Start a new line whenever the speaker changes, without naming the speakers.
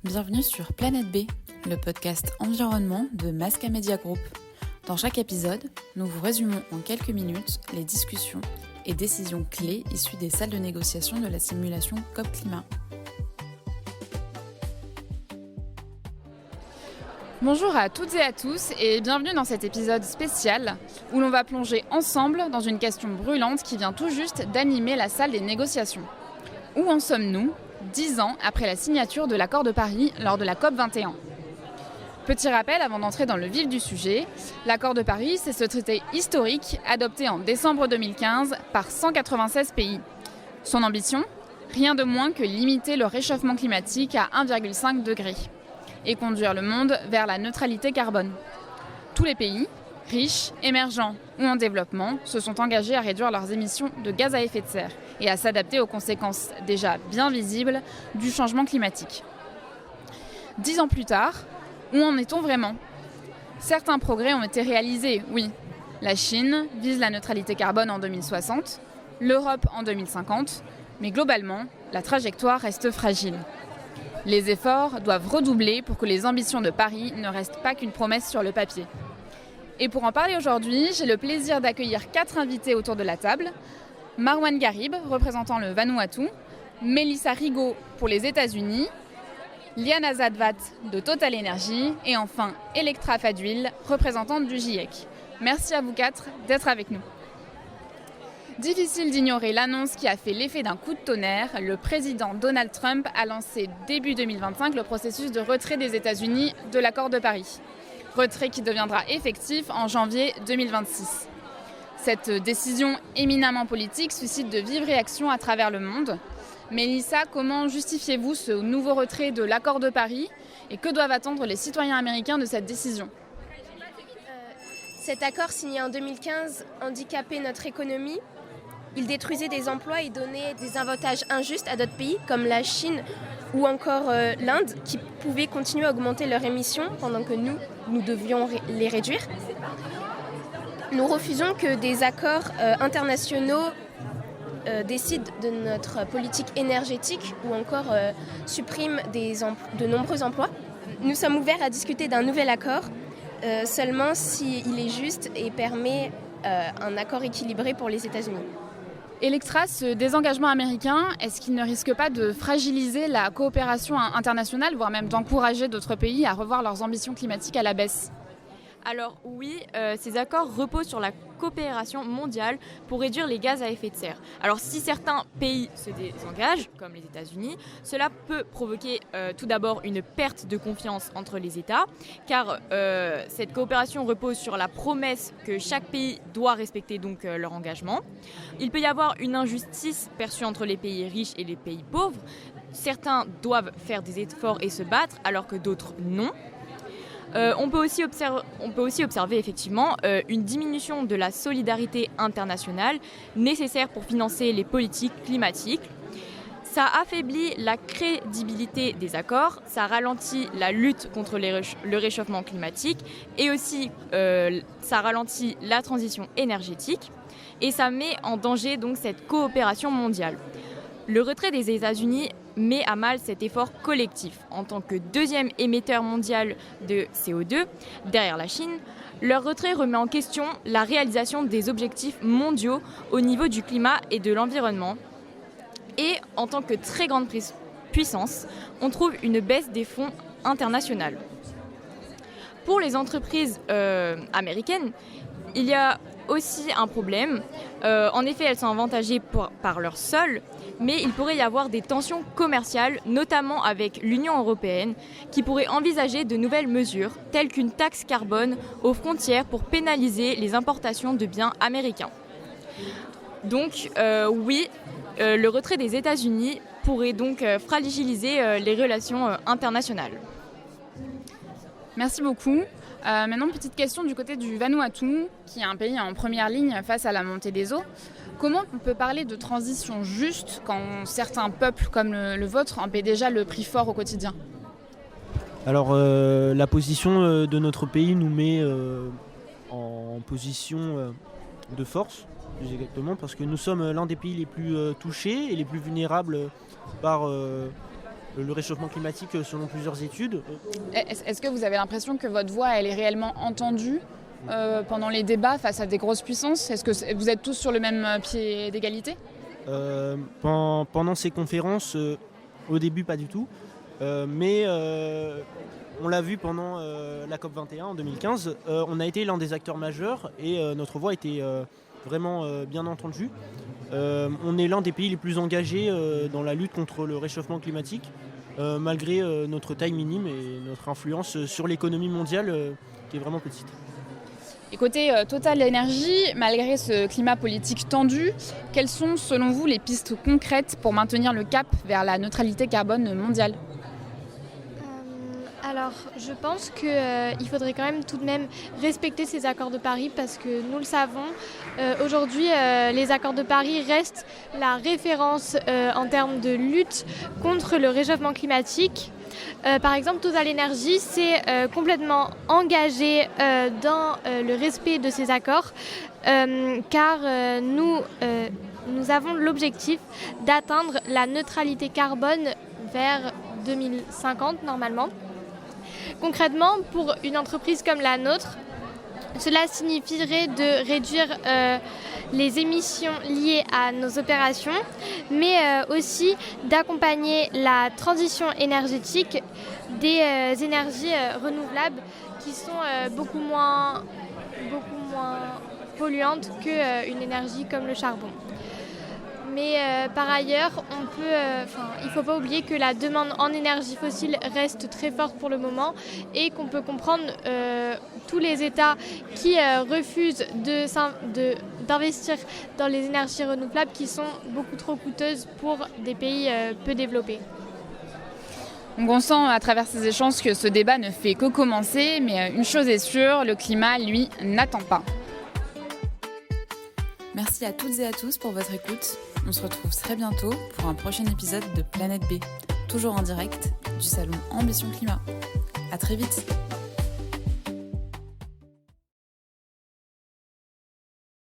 Bienvenue sur Planète B, le podcast environnement de Masca Media Group. Dans chaque épisode, nous vous résumons en quelques minutes les discussions et décisions clés issues des salles de négociation de la simulation COP Climat.
Bonjour à toutes et à tous et bienvenue dans cet épisode spécial où l'on va plonger ensemble dans une question brûlante qui vient tout juste d'animer la salle des négociations. Où en sommes-nous 10 ans après la signature de l'accord de Paris lors de la COP 21. Petit rappel avant d'entrer dans le vif du sujet, l'accord de Paris, c'est ce traité historique adopté en décembre 2015 par 196 pays. Son ambition ? Rien de moins que limiter le réchauffement climatique à 1,5 degré et conduire le monde vers la neutralité carbone. Tous les pays, riches, émergents ou en développement, se sont engagés à réduire leurs émissions de gaz à effet de serre et à s'adapter aux conséquences déjà bien visibles du changement climatique. 10 ans plus tard, où en est-on vraiment ? Certains progrès ont été réalisés, oui. La Chine vise la neutralité carbone en 2060, l'Europe en 2050, mais globalement, la trajectoire reste fragile. Les efforts doivent redoubler pour que les ambitions de Paris ne restent pas qu'une promesse sur le papier. Et pour en parler aujourd'hui, j'ai le plaisir d'accueillir 4 invités autour de la table. Marwan Garib, représentant le Vanuatu, Mélissa Rigaud pour les États-Unis, Liana Zadvat de Total Energy et enfin Electra Fadouil, représentante du GIEC. Merci à vous 4 d'être avec nous. Difficile d'ignorer l'annonce qui a fait l'effet d'un coup de tonnerre. Le président Donald Trump a lancé début 2025 le processus de retrait des États-Unis de l'accord de Paris. Retrait qui deviendra effectif en janvier 2026. Cette décision éminemment politique suscite de vives réactions à travers le monde. Mélissa, comment justifiez-vous ce nouveau retrait de l'accord de Paris et que doivent attendre les citoyens américains de cette décision ?
Cet accord signé en 2015 handicapait notre économie. Il détruisait des emplois et donnait des avantages injustes à d'autres pays comme la Chine ou encore l'Inde qui pouvaient continuer à augmenter leurs émissions pendant que nous devions les réduire. Nous refusons que des accords internationaux décident de notre politique énergétique ou encore suppriment de nombreux emplois. Nous sommes ouverts à discuter d'un nouvel accord, seulement s'il est juste et permet un accord équilibré pour les États-Unis.
Electra, ce désengagement américain, est-ce qu'il ne risque pas de fragiliser la coopération internationale, voire même d'encourager d'autres pays à revoir leurs ambitions climatiques à la baisse ?
Alors oui, ces accords reposent sur la coopération mondiale pour réduire les gaz à effet de serre. Alors si certains pays se désengagent, comme les États-Unis, cela peut provoquer tout d'abord une perte de confiance entre les États, car cette coopération repose sur la promesse que chaque pays doit respecter donc leur engagement. Il peut y avoir une injustice perçue entre les pays riches et les pays pauvres. Certains doivent faire des efforts et se battre, alors que d'autres non. On peut aussi observer effectivement une diminution de la solidarité internationale nécessaire pour financer les politiques climatiques. Ça affaiblit la crédibilité des accords, ça ralentit la lutte contre le réchauffement climatique et aussi ça ralentit la transition énergétique et ça met en danger donc cette coopération mondiale. Le retrait des États-Unis met à mal cet effort collectif. En tant que deuxième émetteur mondial de CO2, derrière la Chine, leur retrait remet en question la réalisation des objectifs mondiaux au niveau du climat et de l'environnement. Et en tant que très grande puissance, on trouve une baisse des fonds internationaux. Pour les entreprises américaines, il y a aussi un problème. En effet, elles sont avantagées par leur sol, mais il pourrait y avoir des tensions commerciales, notamment avec l'Union européenne, qui pourrait envisager de nouvelles mesures, telles qu'une taxe carbone aux frontières pour pénaliser les importations de biens américains. Donc oui, le retrait des États-Unis pourrait donc fragiliser les relations internationales.
Merci beaucoup. Maintenant, petite question du côté du Vanuatu, qui est un pays en première ligne face à la montée des eaux. Comment on peut parler de transition juste quand certains peuples comme le vôtre en paient déjà le prix fort au quotidien ?
Alors la position de notre pays nous met en position de force, plus exactement, parce que nous sommes l'un des pays les plus touchés et les plus vulnérables par le réchauffement climatique selon plusieurs études.
Est-ce que vous avez l'impression que votre voix elle est réellement entendue pendant les débats face à des grosses puissances? Est-ce que vous êtes tous sur le même pied d'égalité?
Pendant ces conférences, au début pas du tout, mais on l'a vu pendant la COP21 en 2015, on a été l'un des acteurs majeurs et notre voix était vraiment bien entendue. On est l'un des pays les plus engagés dans la lutte contre le réchauffement climatique, malgré notre taille minime et notre influence sur l'économie mondiale qui est vraiment petite.
Et côté Total Energy, malgré ce climat politique tendu, quelles sont selon vous les pistes concrètes pour maintenir le cap vers la neutralité carbone mondiale ?
Alors, je pense qu'il faudrait quand même tout de même respecter ces accords de Paris parce que nous le savons, aujourd'hui, les accords de Paris restent la référence en termes de lutte contre le réchauffement climatique. Par exemple, Total Energy s'est complètement engagé dans le respect de ces accords car nous avons l'objectif d'atteindre la neutralité carbone vers 2050 normalement. Concrètement, pour une entreprise comme la nôtre, cela signifierait de réduire les émissions liées à nos opérations, mais aussi d'accompagner la transition énergétique des énergies renouvelables qui sont beaucoup moins polluantes qu'une énergie comme le charbon. Mais par ailleurs, il ne faut pas oublier que la demande en énergie fossile reste très forte pour le moment et qu'on peut comprendre tous les États qui refusent d'investir dans les énergies renouvelables qui sont beaucoup trop coûteuses pour des pays peu développés.
Donc on sent à travers ces échanges que ce débat ne fait que commencer, mais une chose est sûre, le climat, lui, n'attend pas.
Merci à toutes et à tous pour votre écoute. On se retrouve très bientôt pour un prochain épisode de Planète B, toujours en direct du salon Ambition Climat. À très vite.